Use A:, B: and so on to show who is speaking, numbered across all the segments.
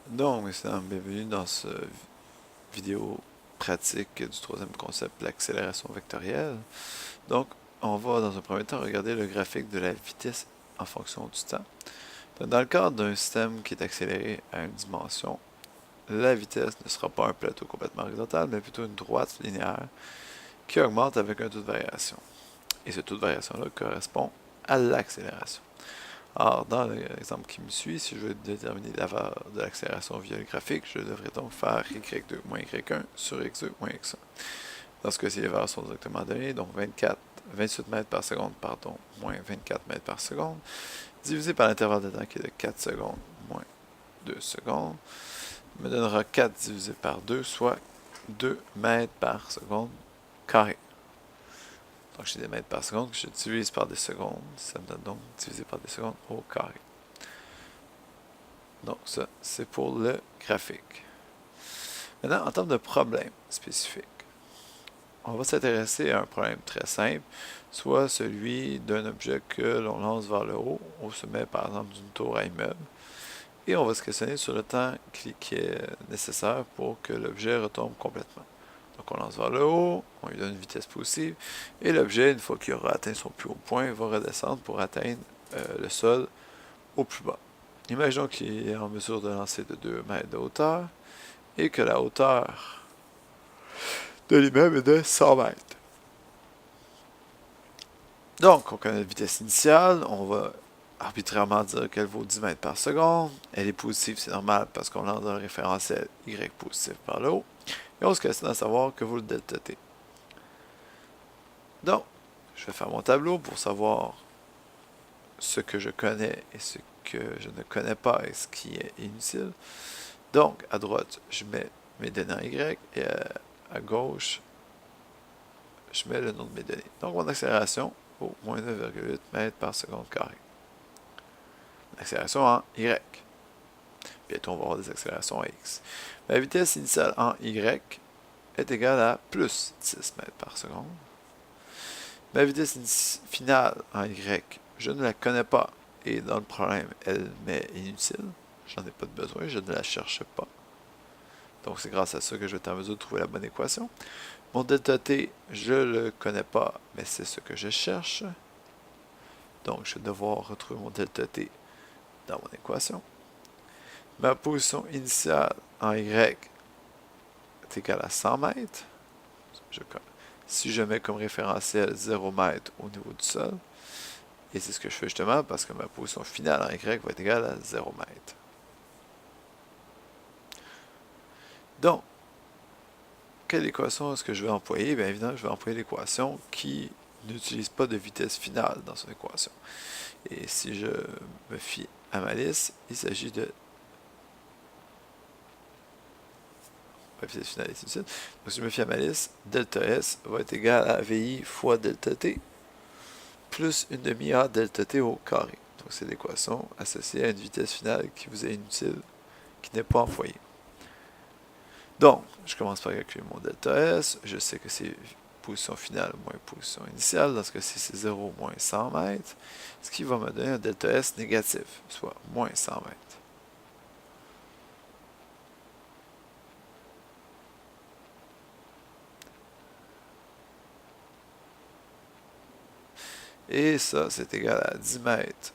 A: Donc, mesdames, bienvenue dans ce vidéo pratique du troisième concept, l'accélération vectorielle. Donc, on va dans un premier temps regarder le graphique de la vitesse en fonction du temps. Dans le cadre d'un système qui est accéléré à une dimension, la vitesse ne sera pas un plateau complètement horizontal, mais plutôt une droite linéaire qui augmente avec un taux de variation. Et ce taux de variation-là correspond à l'accélération. Alors, dans l'exemple qui me suit, si je veux déterminer la valeur de l'accélération via le graphique, je devrais donc faire y2 moins y1 sur x2 moins x1. Dans ce cas-ci, les valeurs sont directement données, donc 28 mètres par seconde, pardon, moins 24 mètres par seconde, divisé par l'intervalle de temps qui est de 4 secondes moins 2 secondes, me donnera 4 divisé par 2, soit 2 mètres par seconde carré. Donc j'ai des mètres par seconde que je divise par des secondes. Ça me donne donc divisé par des secondes au carré. Donc ça, c'est pour le graphique. Maintenant, en termes de problème spécifique, on va s'intéresser à un problème très simple, soit celui d'un objet que l'on lance vers le haut, au sommet par exemple d'une tour à immeuble, et on va se questionner sur le temps qui est nécessaire pour que l'objet retombe complètement. Donc on lance vers le haut, on lui donne une vitesse positive, et l'objet, une fois qu'il aura atteint son plus haut point, va redescendre pour atteindre le sol au plus bas. Imaginons qu'il est en mesure de lancer de 2 mètres de hauteur, et que la hauteur de l'immeuble est de 100 mètres. Donc, on connaît la vitesse initiale, on va arbitrairement dire qu'elle vaut 10 mètres par seconde. Elle est positive, c'est normal, parce qu'on lance un référentiel y positif par le haut. Et on se questionne à savoir que vaut le delta t. Donc, je vais faire mon tableau pour savoir ce que je connais et ce que je ne connais pas et ce qui est inutile. Donc, à droite, je mets mes données en Y et à gauche, je mets le nom de mes données. Donc, mon accélération vaut moins 9,8 mètres par seconde carré. Accélération en Y. Bientôt, on va avoir des accélérations en X. Ma vitesse initiale en Y est égale à plus 10 mètres par seconde. Ma vitesse finale en Y, je ne la connais pas. Et dans le problème, elle m'est inutile. J'en ai pas de besoin, je ne la cherche pas. Donc c'est grâce à ça que je vais être en mesure de trouver la bonne équation. Mon delta t, je ne le connais pas, mais c'est ce que je cherche. Donc je vais devoir retrouver mon delta t dans mon équation. Ma position initiale en Y est égale à 100 mètres. Si je mets comme référentiel 0 mètre au niveau du sol, et c'est ce que je fais justement parce que ma position finale en Y va être égale à 0 mètre. Donc, quelle équation est-ce que je vais employer? Bien évidemment, je vais employer l'équation qui n'utilise pas de vitesse finale dans son équation. Et si je me fie à ma liste, il s'agit de... La vitesse finale est inutile. Donc si je me fie à ma liste, delta S va être égal à VI fois delta T plus une demi A delta T au carré. Donc c'est l'équation associée à une vitesse finale qui vous est inutile, qui n'est pas employée. Donc, je commence par calculer mon delta S. Je sais que c'est position finale moins position initiale. Dans ce cas-ci, c'est 0 moins 100 mètres. Ce qui va me donner un delta S négatif, soit moins 100 mètres. Et ça, c'est égal à 10 mètres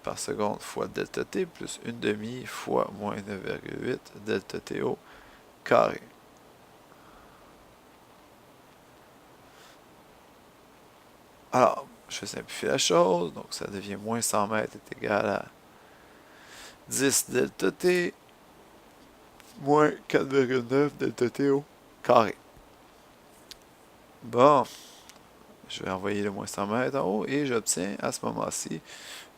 A: par seconde fois delta t plus une demi fois moins 9,8 delta t au carré. Alors, je vais simplifier la chose, donc ça devient moins 100 mètres est égal à 10 delta t moins 4,9 delta t au carré. Bon, je vais envoyer le moins 100 mètres en haut et j'obtiens à ce moment-ci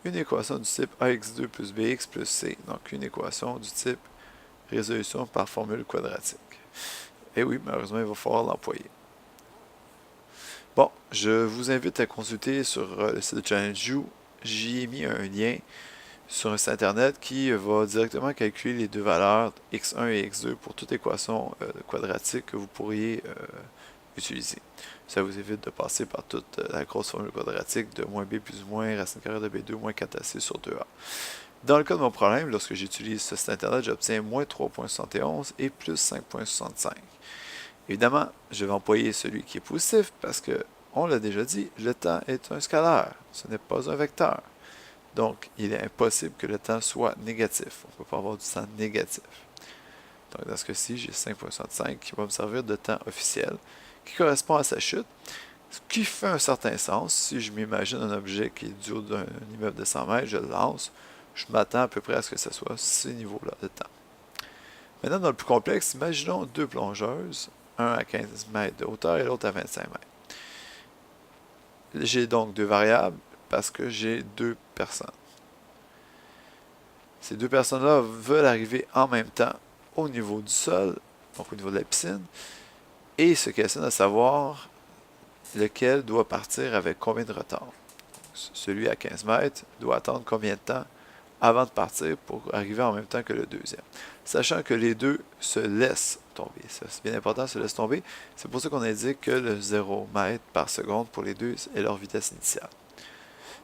A: une équation du type ax2 plus bx plus c, donc une équation du type résolution par formule quadratique. Et oui, malheureusement, il va falloir l'employer. Bon, je vous invite à consulter sur le site de ChallengeU. J'y ai mis un lien sur un site internet qui va directement calculer les deux valeurs x1 et x2 pour toute équation quadratique que vous pourriez utiliser. Ça vous évite de passer par toute la grosse formule quadratique de moins b plus ou moins racine carrée de b2 moins 4ac sur 2a. Dans le cas de mon problème, lorsque j'utilise ce site internet, j'obtiens moins 3.71 et plus 5.65. Évidemment, je vais employer celui qui est positif parce que, on l'a déjà dit, le temps est un scalaire, ce n'est pas un vecteur. Donc, il est impossible que le temps soit négatif. On ne peut pas avoir du temps négatif. Donc, dans ce cas-ci, j'ai 5.65 qui va me servir de temps officiel, qui correspond à sa chute, ce qui fait un certain sens. Si je m'imagine un objet qui est du haut d'un immeuble de 100 mètres, je le lance, je m'attends à peu près à ce que ce soit ce niveau-là de temps. Maintenant, dans le plus complexe, imaginons deux plongeuses, un à 15 mètres de hauteur et l'autre à 25 mètres. J'ai donc deux variables parce que j'ai deux personnes. Ces deux personnes-là veulent arriver en même temps au niveau du sol, donc au niveau de la piscine, et se questionnent à savoir lequel doit partir avec combien de retard. Celui à 15 mètres doit attendre combien de temps avant de partir pour arriver en même temps que le deuxième. Sachant que les deux se laissent tomber. C'est bien important, se laissent tomber. C'est pour ça qu'on indique que le 0 mètre par seconde pour les deux est leur vitesse initiale.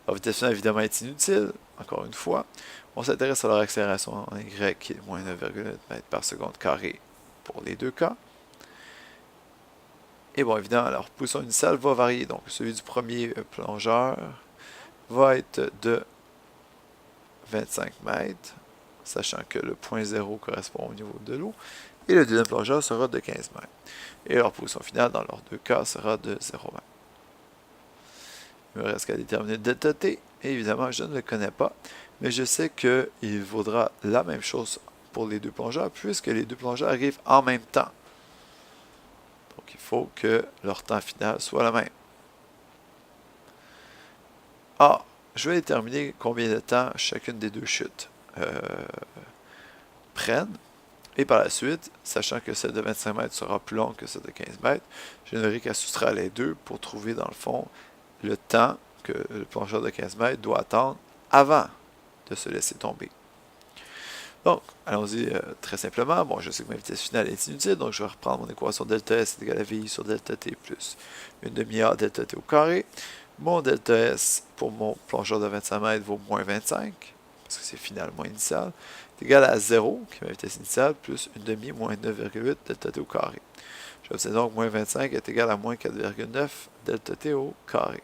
A: Leur vitesse finale, évidemment, est inutile, encore une fois. On s'intéresse à leur accélération en Y qui est moins 9,8 mètres par seconde carré pour les deux cas. Et bon, évidemment, leur position initiale va varier. Donc, celui du premier plongeur va être de 25 mètres, sachant que le point 0 correspond au niveau de l'eau, et le deuxième plongeur sera de 15 mètres. Et leur position finale, dans leurs deux cas, sera de 0 mètres. Il me reste qu'à déterminer le delta T, et évidemment, je ne le connais pas, mais je sais qu'il vaudra la même chose pour les deux plongeurs, puisque les deux plongeurs arrivent en même temps. Donc, il faut que leur temps final soit le même. Ah, je vais déterminer combien de temps chacune des deux chutes prennent. Et par la suite, sachant que celle de 25 mètres sera plus longue que celle de 15 mètres, je n'aurai qu'à soustraire les deux pour trouver dans le fond le temps que le plongeur de 15 mètres doit attendre avant de se laisser tomber. Donc, allons-y très simplement. Bon, je sais que ma vitesse finale est inutile, donc je vais reprendre mon équation delta S est égal à VI sur delta T plus une demi-A delta T au carré. Mon delta S pour mon plongeur de 25 mètres vaut moins 25, parce que c'est final moins initial, est égal à 0, qui est ma vitesse initiale, plus une demi moins 9,8 delta T au carré. J'obtiens donc moins 25 est égal à moins 4,9 delta T au carré.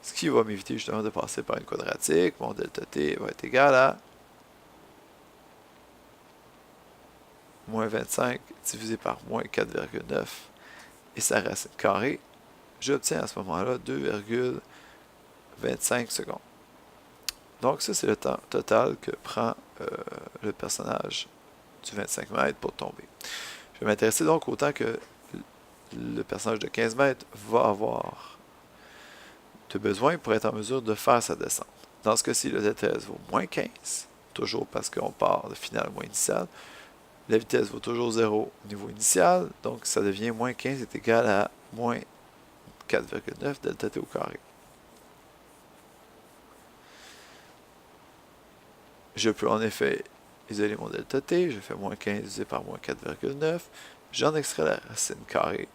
A: Ce qui va m'éviter justement de passer par une quadratique. Mon delta T va être égal à moins 25 divisé par moins 4,9 et sa racine carrée. J'obtiens à ce moment-là 2,25 secondes. Donc ça, c'est le temps total que prend le personnage du 25 mètres pour tomber. Je vais m'intéresser donc au temps que le personnage de 15 mètres va avoir de besoin pour être en mesure de faire sa descente. Dans ce cas-ci, le delta S vaut moins 15, toujours parce qu'on part de final moins initial. La vitesse vaut toujours 0 au niveau initial, donc ça devient moins 15 est égal à moins 4,9 delta T au carré. Je peux en effet isoler mon delta T, je fais moins 15 divisé par moins 4,9, j'en extrais la racine carrée.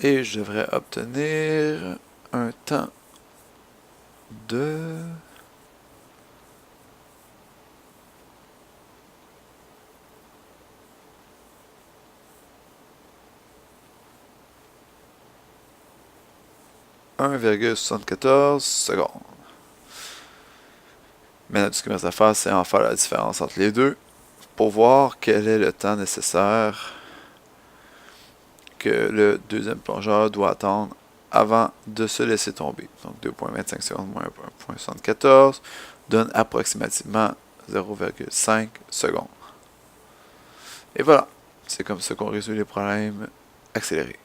A: Et je devrais obtenir un temps de 1,74 secondes. Maintenant, tout ce qu'il me reste à faire, c'est en faire la différence entre les deux pour voir quel est le temps nécessaire que le deuxième plongeur doit attendre avant de se laisser tomber. Donc 2,25 secondes moins 1,74 donne approximativement 0,5 secondes. Et voilà, c'est comme ça qu'on résout les problèmes accélérés.